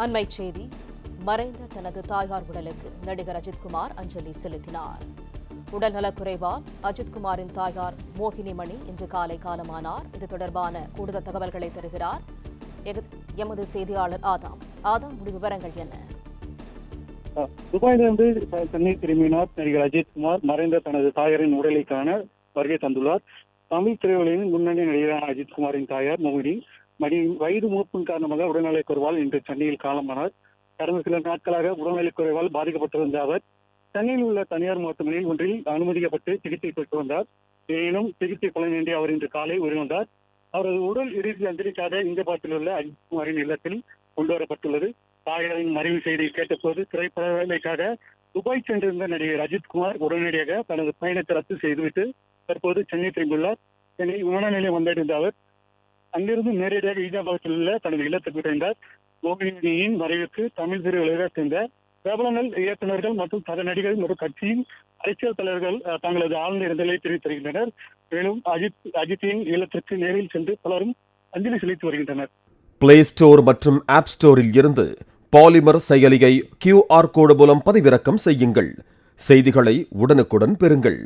அண்மைச் செய்தி. மறைந்த தனது தாயார் உடலுக்கு நடிகர் அஜித்குமார் அஞ்சலி செலுத்தினார். உடல்நலக்குறைவால் அஜித்குமாரின் தாயார் மோகினிமணி இன்று காலை காலமானார். இது தொடர்பான கூடுதல் தகவல்களை தருகிறார் எமது செய்தியாளர் ஆதாம். விவரங்கள் என்ன? துபாயிலிருந்து சென்னை திரும்பினார் நடிகர் அஜித்குமார். மறைந்த தனது தாயாரின் உடலை காண வருகை தந்துள்ளார். தமிழ் திரையுலகின் முன்னணி நடிகரான அஜித்குமாரின் தாயார் மோகினி வயது மூப்பின் காரணமாக உடல்நலக்குறைவால் இன்று சென்னையில் காலமானார். கடந்த சில நாட்களாக உடல்நலக்குறைவால் பாதிக்கப்பட்டிருந்த அவர் சென்னையில் உள்ள தனியார் மருத்துவமனையில் ஒன்றில் அனுமதிக்கப்பட்டு சிகிச்சை பெற்று வந்தார். எனினும் சிகிச்சை பலனின்றி அவர் இன்று காலை உயிரிழந்தார். அவரது உடல் இறுதி அஞ்சலிக்காக இந்தபாத்தில் உள்ள அஜித்குமாரின் இல்லத்தில் கொண்டுவரப்பட்டுள்ளது. தாயாரின் மறைவு செய்தியை கேட்டபோது திரைப்பட வேலைக்காக துபாய் சென்றிருந்த நடிகர் அஜித்குமார் உடனடியாக தனது பயணத்தை ரத்து செய்துவிட்டு தற்போது சென்னை திரும்பியுள்ளார். சென்னை விமான நிலையம் வந்தடைந்த அவர் அங்கிருந்து நேரடியாக ஈஜாபாத்தில் உள்ள தனது இல்லத்துக்கு விரைந்தார். மோகினியின் மறைவுக்கு தமிழ் திரையுலகை சேர்ந்த பிரபலங்கள், இயக்குநர்கள் மற்றும் சக நடிகர்கள் மற்றும் கட்சியின் அரசியல் தலைவர்கள் தங்களது ஆழ்ந்த இரங்கலை தெரிவித்திருக்கின்றனர். மேலும் அஜித்தின் இல்லத்திற்கு நேரில் சென்று பலரும் அஞ்சலி செலுத்தி வருகின்றனர். பிளே ஸ்டோர் மற்றும் ஆப் ஸ்டோரில் இருந்து பாலிமர் செயலியை QR கோடு மூலம் பதிவிறக்கம் செய்யுங்கள். செய்திகளை உடனுக்குடன் பெறுங்கள்.